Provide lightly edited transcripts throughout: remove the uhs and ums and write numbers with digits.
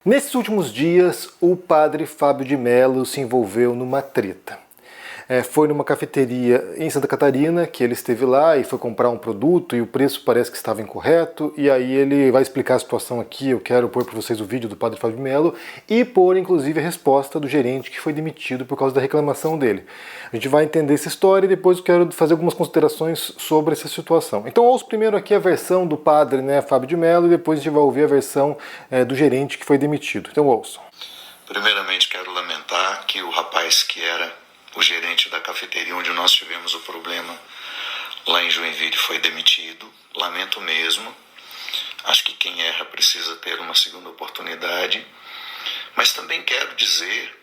Nesses últimos dias, o padre Fábio de Mello se envolveu numa treta. Foi numa cafeteria em Santa Catarina que ele esteve lá e foi comprar um produto e o preço parece que estava incorreto, e aí ele vai explicar a situação aqui. Eu quero pôr para vocês o vídeo do padre Fábio de Mello e pôr inclusive a resposta do gerente que foi demitido por causa da reclamação dele. A gente vai entender essa história e depois eu quero fazer algumas considerações sobre essa situação. Então ouço primeiro aqui a versão do padre, Fábio de Mello, e depois a gente vai ouvir a versão do gerente que foi demitido. Então ouçam. Primeiramente quero lamentar que o rapaz que era o gerente da cafeteria onde nós tivemos o problema lá em Joinville foi demitido. Lamento mesmo. Acho que quem erra precisa ter uma segunda oportunidade. Mas também quero dizer,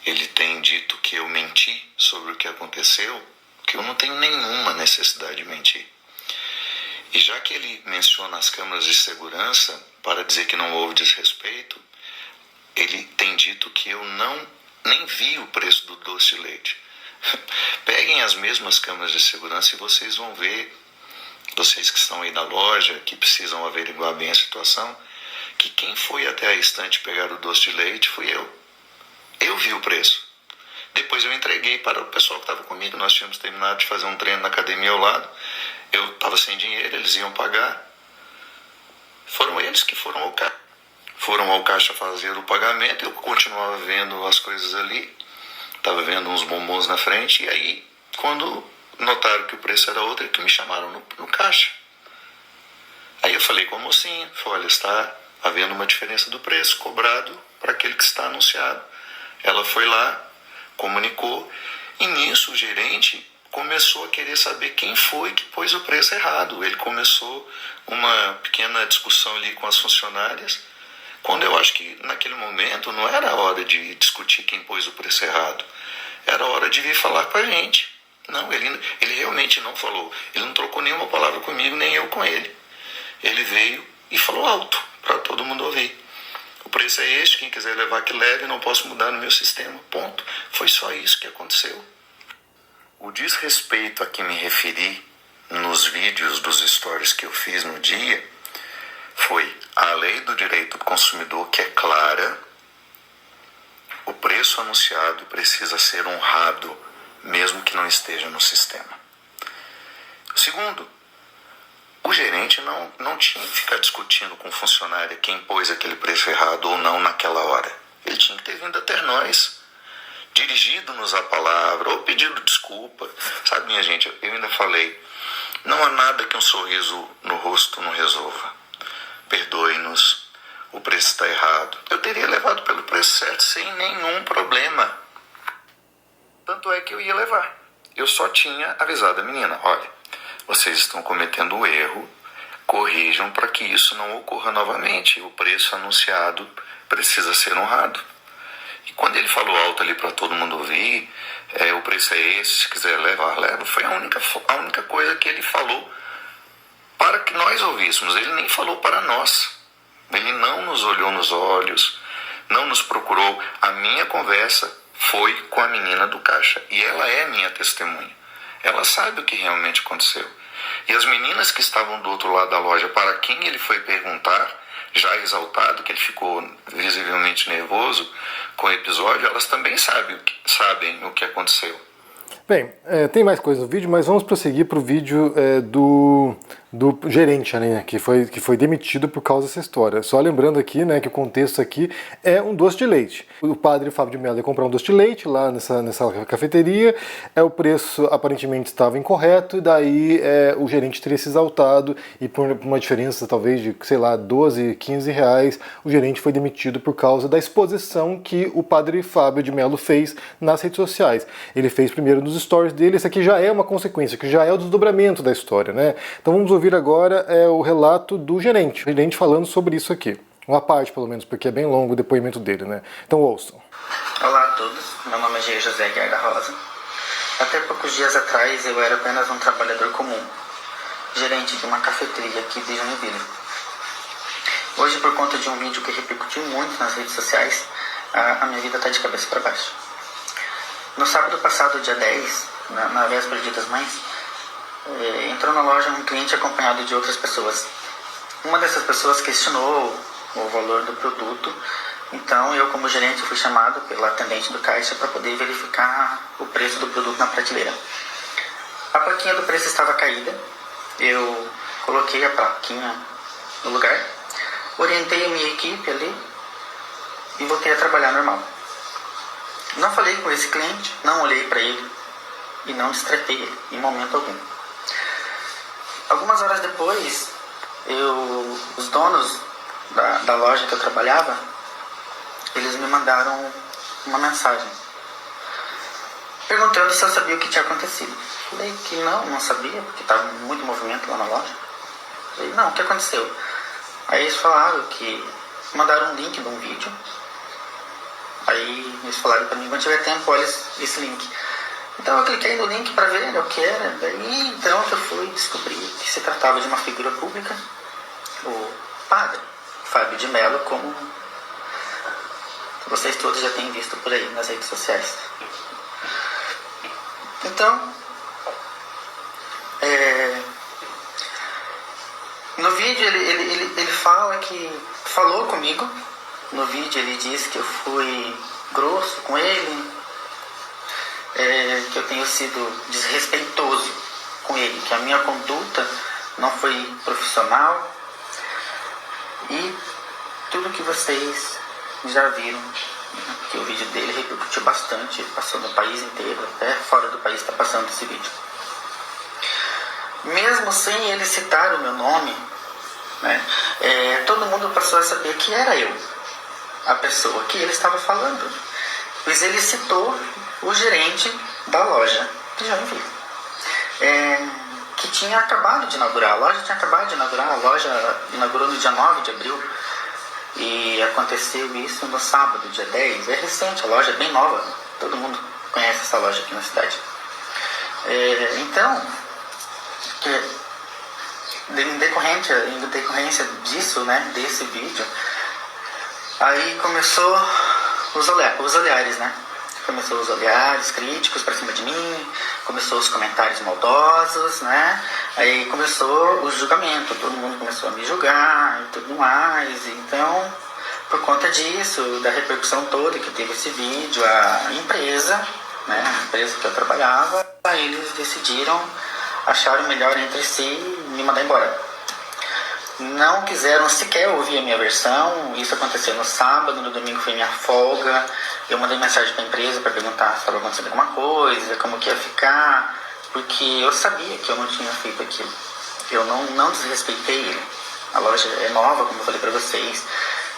ele tem dito que eu menti sobre o que aconteceu, que eu não tenho nenhuma necessidade de mentir. E já que ele menciona as câmeras de segurança para dizer que não houve desrespeito, ele tem dito que eu nem vi o preço do doce de leite. Peguem as mesmas câmeras de segurança e vocês vão ver, vocês que estão aí na loja, que precisam averiguar bem a situação, que quem foi até a estante pegar o doce de leite fui eu. Eu vi o preço. Depois eu entreguei para o pessoal que estava comigo. Nós tínhamos terminado de fazer um treino na academia ao lado. Eu estava sem dinheiro, eles iam pagar. Foram eles que foram ao caixa fazer o pagamento. Eu continuava vendo as coisas ali, estava vendo uns bombons na frente, e aí quando notaram que o preço era outro, é que me chamaram no caixa. Aí eu falei com a mocinha, olha, está havendo uma diferença do preço cobrado para aquele que está anunciado. Ela foi lá, comunicou, e nisso o gerente começou a querer saber quem foi que pôs o preço errado. Ele começou uma pequena discussão ali com as funcionárias, quando eu acho que naquele momento não era hora de discutir quem pôs o preço errado. Era hora de vir falar com a gente. Não, ele realmente não falou. Ele não trocou nenhuma palavra comigo, nem eu com ele. Ele veio e falou alto, para todo mundo ouvir. O preço é este, quem quiser levar que leve, não posso mudar no meu sistema. Ponto. Foi só isso que aconteceu. O desrespeito a que me referi nos vídeos dos stories que eu fiz no dia foi a lei do direito do consumidor, que é clara. O preço anunciado precisa ser honrado, mesmo que não esteja no sistema. Segundo, o gerente não tinha que ficar discutindo com o funcionário quem pôs aquele preço errado ou não naquela hora. Ele tinha que ter vindo até nós, dirigido-nos a palavra ou pedido desculpa. Sabe, minha gente, eu ainda falei, não há nada que um sorriso no rosto não resolva. Perdoe-nos, o preço está errado. Eu teria levado pelo preço certo sem nenhum problema. Tanto é que eu ia levar. Eu só tinha avisado a menina, olha, vocês estão cometendo um erro, corrijam para que isso não ocorra novamente. O preço anunciado precisa ser honrado. E quando ele falou alto ali para todo mundo ouvir, o preço é esse, se quiser levar, leva, foi a única coisa que ele falou para que nós ouvíssemos. Ele nem falou para nós. Ele não nos olhou nos olhos, não nos procurou. A minha conversa foi com a menina do caixa e ela é minha testemunha. Ela sabe o que realmente aconteceu. E as meninas que estavam do outro lado da loja, para quem ele foi perguntar, já exaltado, que ele ficou visivelmente nervoso com o episódio, elas também sabem o que aconteceu. Bem, tem mais coisa no vídeo, mas vamos prosseguir para o vídeo do gerente, que foi demitido por causa dessa história. Só lembrando aqui, que o contexto aqui é um doce de leite. O padre Fábio de Mello ia comprar um doce de leite lá nessa cafeteria, o preço aparentemente estava incorreto, e daí o gerente teria se exaltado, e por uma diferença talvez de, 12, 15 reais, o gerente foi demitido por causa da exposição que o padre Fábio de Mello fez nas redes sociais. Ele fez primeiro nos stories dele, isso aqui já é uma consequência, que já é o desdobramento da história, Então vamos ouvir agora o relato do gerente, o gerente falando sobre isso aqui. Uma parte, pelo menos, porque é bem longo o depoimento dele, Então ouçam. Olá a todos, meu nome é José Guiar da Rosa. Até poucos dias atrás eu era apenas um trabalhador comum, gerente de uma cafeteria aqui de Joinville. Hoje, por conta de um vídeo que repercutiu muito nas redes sociais, a minha vida está de cabeça para baixo. No sábado passado, dia 10, na véspera de Dia das Mães, entrou na loja um cliente acompanhado de outras pessoas. Uma dessas pessoas questionou o valor do produto. Então eu, como gerente, fui chamado pela atendente do caixa para poder verificar o preço do produto na prateleira. A plaquinha do preço estava caída, eu coloquei a plaquinha no lugar, orientei a minha equipe ali e voltei a trabalhar normal. Não falei com esse cliente, não olhei para ele e não destratei ele em momento algum. Algumas horas depois, os donos da loja que eu trabalhava, eles me mandaram uma mensagem perguntando se eu sabia o que tinha acontecido. Falei que não sabia, porque estava muito movimento lá na loja. Falei, não, o que aconteceu? Aí eles falaram que mandaram um link de um vídeo. Aí eles falaram para mim, quando tiver tempo, olha esse link. Então eu cliquei no link para ver o que era. Daí então eu fui descobrir que se tratava de uma figura pública, o padre Fábio de Mello, como vocês todos já têm visto por aí nas redes sociais. Então, no vídeo ele fala que falou comigo. No vídeo ele diz que eu fui grosso com ele, que eu tenho sido desrespeitoso com ele, que a minha conduta não foi profissional e tudo que vocês já viram, que o vídeo dele repercutiu bastante, passou no país inteiro, até fora do país está passando esse vídeo. Mesmo sem ele citar o meu nome, né, todo mundo passou a saber que era eu, a pessoa que ele estava falando, pois ele citou o gerente da loja de Joinville, que tinha acabado de inaugurar. A loja tinha acabado de inaugurar, a loja inaugurou no dia 9 de abril e aconteceu isso no sábado, dia 10. É recente, a loja é bem nova, todo mundo conhece essa loja aqui na cidade. Então, em decorrência disso, né, desse vídeo, aí começou os olhares, né? Começou os olhares críticos para cima de mim, começou os comentários maldosos, né? Aí começou o julgamento, todo mundo começou a me julgar e tudo mais. Então, por conta disso, da repercussão toda que teve esse vídeo, a empresa, né, a empresa que eu trabalhava, eles decidiram, acharam melhor entre si me mandar embora. Não quiseram sequer ouvir a minha versão. Isso aconteceu no sábado, no domingo foi minha folga. Eu mandei mensagem para a empresa para perguntar se estava acontecendo alguma coisa, como que ia ficar, porque eu sabia que eu não tinha feito aquilo. Eu não desrespeitei ele. A loja é nova, como eu falei para vocês.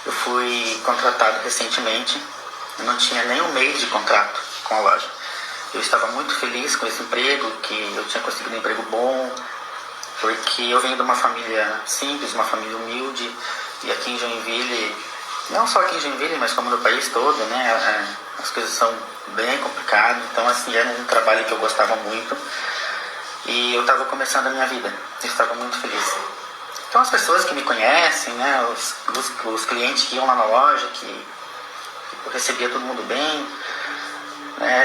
Eu fui contratado recentemente, eu não tinha nem um mês de contrato com a loja. Eu estava muito feliz com esse emprego, que eu tinha conseguido um emprego bom, porque eu venho de uma família simples, uma família humilde, e aqui em Joinville, não só aqui em Joinville, mas como no país todo, né, as coisas são bem complicadas. Então, assim, era um trabalho que eu gostava muito, e eu estava começando a minha vida, eu estava muito feliz. Então, as pessoas que me conhecem, né, os clientes que iam lá na loja, que eu recebia todo mundo bem,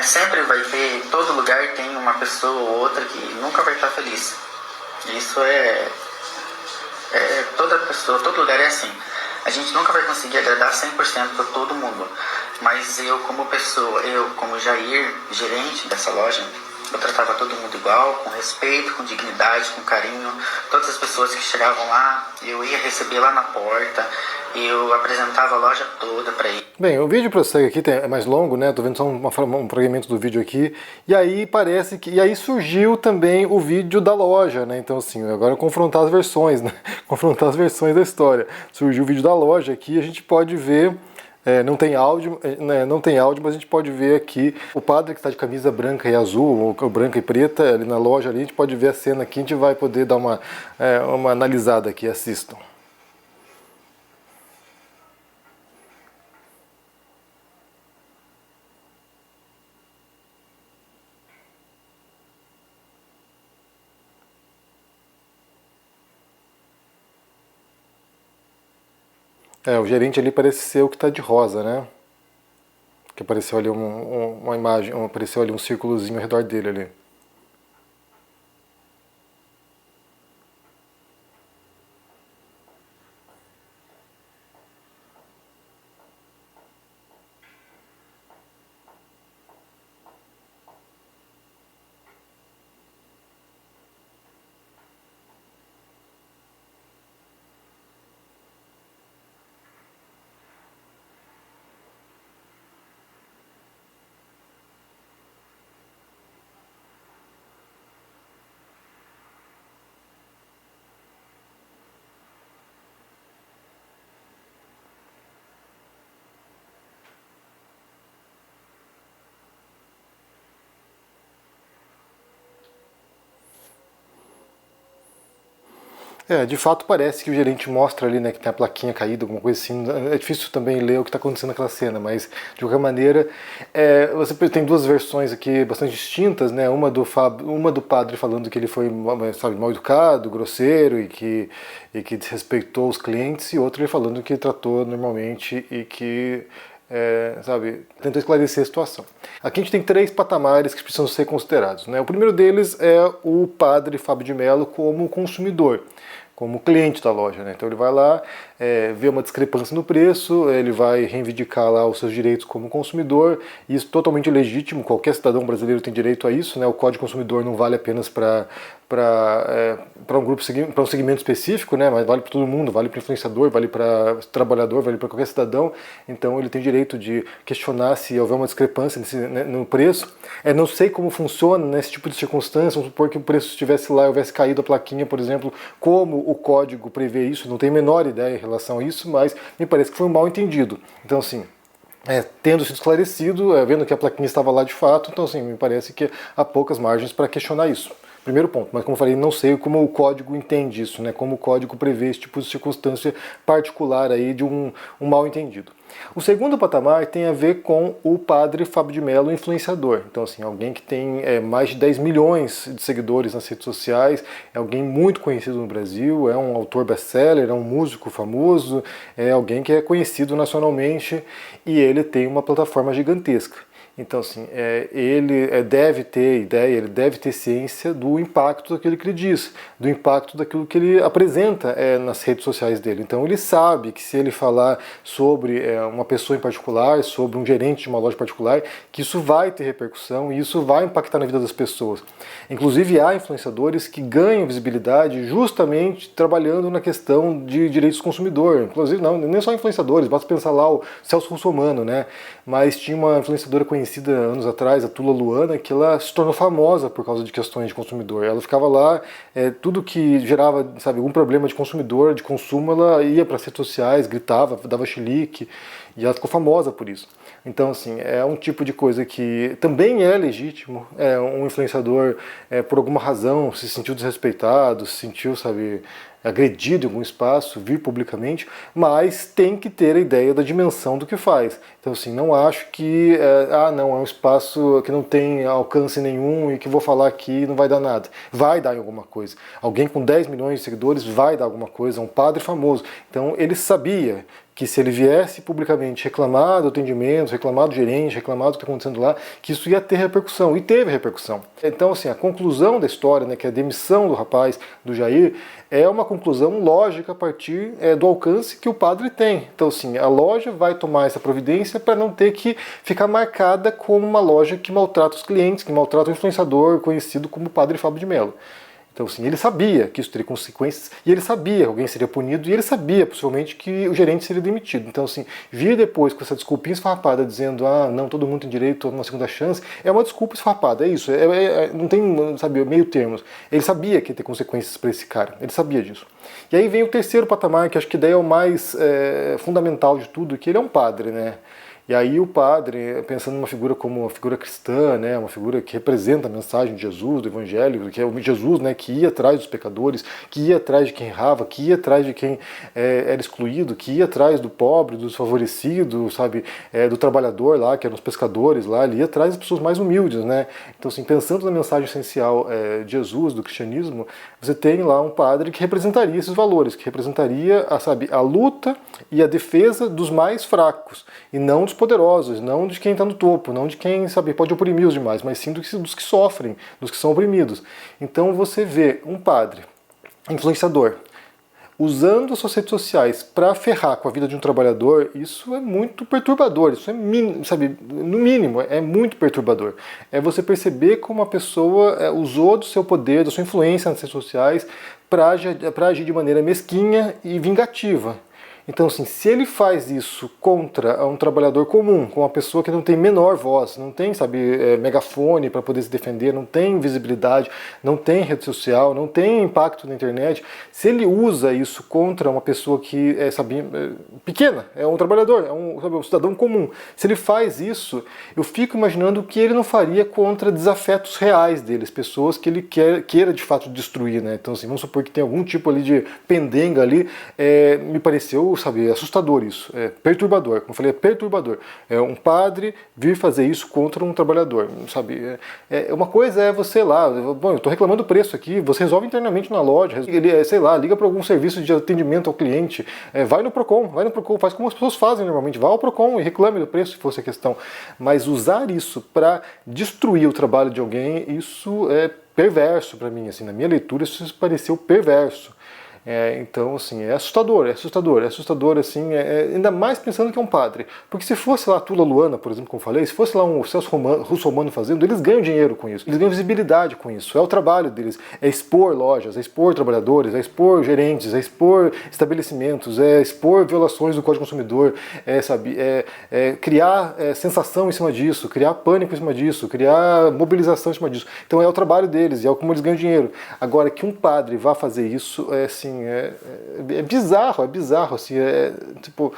sempre vai ter, todo lugar tem uma pessoa ou outra que nunca vai estar feliz. Isso toda pessoa, todo lugar é assim. A gente nunca vai conseguir agradar 100% para todo mundo. Mas eu como pessoa, eu como Jair, gerente dessa loja, eu tratava todo mundo igual, com respeito, com dignidade, com carinho. Todas as pessoas que chegavam lá, eu ia receber lá na porta, eu apresentava a loja toda para ele. Bem, o vídeo prossegue aqui, é mais longo, né? Tô vendo só um fragmento do vídeo aqui. E aí parece que. E aí surgiu também o vídeo da loja, né? Então, assim, agora confrontar as versões, né? Confrontar as versões da história. Surgiu o vídeo da loja aqui, a gente pode ver. Não tem áudio, mas a gente pode ver aqui o padre que está de camisa branca e azul, ou branca e preta, ali na loja ali, a gente pode ver a cena aqui, a gente vai poder dar uma analisada aqui, assistam. O gerente ali parece ser o que está de rosa, né? Que apareceu ali uma imagem, apareceu ali um círculozinho ao redor dele ali. De fato parece que o gerente mostra ali, né, que tem a plaquinha caída, alguma coisa assim. É difícil também ler o que está acontecendo naquela cena, mas de qualquer maneira, você tem duas versões aqui bastante distintas, né? Uma do padre falando que ele foi, sabe, mal educado, grosseiro e que desrespeitou os clientes, e outra ele falando que tratou normalmente e que tentou esclarecer a situação. Aqui a gente tem 3 patamares que precisam ser considerados, né? O primeiro deles é o padre Fábio de Mello como consumidor, como cliente da loja, né? Então ele vai lá, vê uma discrepância no preço, ele vai reivindicar lá os seus direitos como consumidor, e isso é totalmente legítimo, qualquer cidadão brasileiro tem direito a isso, né? O Código Consumidor não vale apenas para um segmento específico, né? Mas vale para todo mundo, vale para influenciador, vale para trabalhador, vale para qualquer cidadão. Então ele tem direito de questionar se houver uma discrepância no preço. Não sei como funciona nesse tipo de circunstância, vamos supor que o preço estivesse lá e houvesse caído a plaquinha, por exemplo, como o código prevê isso, não tenho a menor ideia em relação a isso, mas me parece que foi um mal entendido. Então assim, tendo sido esclarecido, vendo que a plaquinha estava lá de fato, então assim, me parece que há poucas margens para questionar isso. Primeiro ponto, mas como eu falei, não sei como o código entende isso, né? Como o código prevê esse tipo de circunstância particular aí de um mal entendido. O segundo patamar tem a ver com o padre Fábio de Mello, influenciador. Então, assim, alguém que tem mais de 10 milhões de seguidores nas redes sociais, é alguém muito conhecido no Brasil, é um autor best-seller, é um músico famoso, é alguém que é conhecido nacionalmente e ele tem uma plataforma gigantesca. Então, assim, ele deve ter ideia, ele deve ter ciência do impacto daquilo que ele diz, do impacto daquilo que ele apresenta nas redes sociais dele. Então, ele sabe que se ele falar sobre uma pessoa em particular, sobre um gerente de uma loja particular, que isso vai ter repercussão e isso vai impactar na vida das pessoas. Inclusive, há influenciadores que ganham visibilidade justamente trabalhando na questão de direitos do consumidor. Inclusive, não, nem só influenciadores, basta pensar lá o Celso Russomano, né? Mas tinha uma influenciadora conhecida anos atrás, a Tula Luana, que ela se tornou famosa por causa de questões de consumidor. Ela ficava lá, tudo que gerava, sabe, algum problema de consumidor, de consumo, ela ia para as redes sociais, gritava, dava chilique, e ela ficou famosa por isso. Então, assim, é um tipo de coisa que também é legítimo. Um influenciador, por alguma razão, se sentiu desrespeitado, se sentiu, sabe, agredido em algum espaço, vir publicamente, mas tem que ter a ideia da dimensão do que faz. Então, assim, não acho que, não, é um espaço que não tem alcance nenhum e que vou falar aqui e não vai dar nada. Vai dar em alguma coisa. Alguém com 10 milhões de seguidores vai dar alguma coisa, um padre famoso. Então, ele sabia que se ele viesse publicamente reclamar do atendimento, reclamar do gerente, reclamar do que está acontecendo lá, que isso ia ter repercussão, e teve repercussão. Então, assim, a conclusão da história, né, que é a demissão do rapaz, do Jair, é uma conclusão lógica a partir do alcance que o padre tem. Então, assim, a loja vai tomar essa providência para não ter que ficar marcada como uma loja que maltrata os clientes, que maltrata o influenciador conhecido como Padre Fábio de Mello. Então, assim, ele sabia que isso teria consequências, e ele sabia que alguém seria punido, e ele sabia, possivelmente, que o gerente seria demitido. Então, assim, vir depois com essa desculpinha esfarrapada, dizendo, não, todo mundo tem direito a uma segunda chance, é uma desculpa esfarrapada, é isso, não tem, sabe, meio termos. Ele sabia que ia ter consequências para esse cara, ele sabia disso. E aí vem o terceiro patamar, que acho que daí é o mais fundamental de tudo, que ele é um padre, né? E aí o padre, pensando numa figura como uma figura cristã, né, uma figura que representa a mensagem de Jesus, do Evangelho, que é o Jesus, né, que ia atrás dos pecadores, que ia atrás de quem errava, que ia atrás de quem era excluído, que ia atrás do pobre, do desfavorecido, sabe, do trabalhador lá, que eram os pescadores lá, ele ia atrás das pessoas mais humildes, né. Então, assim, pensando na mensagem essencial de Jesus, do cristianismo, você tem lá um padre que representaria esses valores, que representaria, a luta e a defesa dos mais fracos, e não dos poderosos, não de quem está no topo, não de quem, sabe, pode oprimir os demais, mas sim dos que sofrem, dos que são oprimidos. Então você vê um padre, influenciador, usando as suas redes sociais para ferrar com a vida de um trabalhador, isso é muito perturbador, isso sabe, no mínimo, é muito perturbador. É você perceber como a pessoa usou do seu poder, da sua influência nas redes sociais para agir de maneira mesquinha e vingativa. Então, assim, se ele faz isso contra um trabalhador comum, com uma pessoa que não tem menor voz, não tem, sabe, megafone para poder se defender, não tem visibilidade, não tem rede social, não tem impacto na internet, se ele usa isso contra uma pessoa que é, sabe, pequena, é um trabalhador, é um, sabe, um cidadão comum, se ele faz isso, eu fico imaginando o que ele não faria contra desafetos reais deles, pessoas que ele queira de fato destruir, né? Então, assim, vamos supor que tem algum tipo ali de pendenga ali, me pareceu, sabe, assustador isso, perturbador, como eu falei, é perturbador. Um padre vir fazer isso contra um trabalhador, sabe? Uma coisa é você lá, bom, eu estou reclamando do preço aqui, você resolve internamente na loja, ele, sei lá, liga para algum serviço de atendimento ao cliente, vai no Procon, faz como as pessoas fazem normalmente, vá ao Procon e reclame do preço, se fosse a questão. Mas usar isso para destruir o trabalho de alguém, isso é perverso para mim, assim, na minha leitura isso pareceu perverso. Então, assim, é assustador, assim, ainda mais pensando que é um padre. Porque se fosse lá a Tula Luana, por exemplo, como eu falei, se fosse lá um Celso Russomano fazendo, eles ganham dinheiro com isso, eles ganham visibilidade com isso, é o trabalho deles, é expor lojas, é expor trabalhadores, é expor gerentes, é expor estabelecimentos, é expor violações do Código Consumidor, criar sensação em cima disso, criar pânico em cima disso, criar mobilização em cima disso. Então é o trabalho deles, e é como eles ganham dinheiro. Agora, que um padre vá fazer isso, assim, é bizarro, assim, tipo,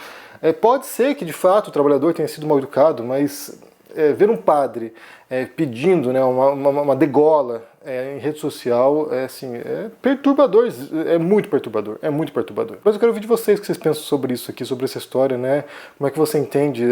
pode ser que de fato o trabalhador tenha sido mal educado, mas ver um padre pedindo, né, uma degola em rede social, assim, é perturbador, é muito perturbador. Mas eu quero ouvir de vocês o que vocês pensam sobre isso aqui, sobre essa história, né? Como é que você entende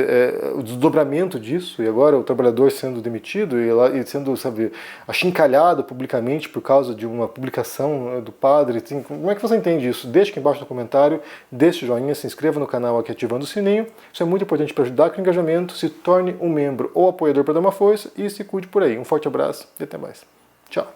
o desdobramento disso, e agora o trabalhador sendo demitido e sendo, sabe, achincalhado publicamente por causa de uma publicação do padre, assim, como é que você entende isso? Deixe aqui embaixo no comentário, deixe o joinha, se inscreva no canal aqui ativando o sininho, isso é muito importante para ajudar com o engajamento, se torne um membro ou apoiador para dar uma força e se cuide por aí. Um forte abraço e até mais. Tchau.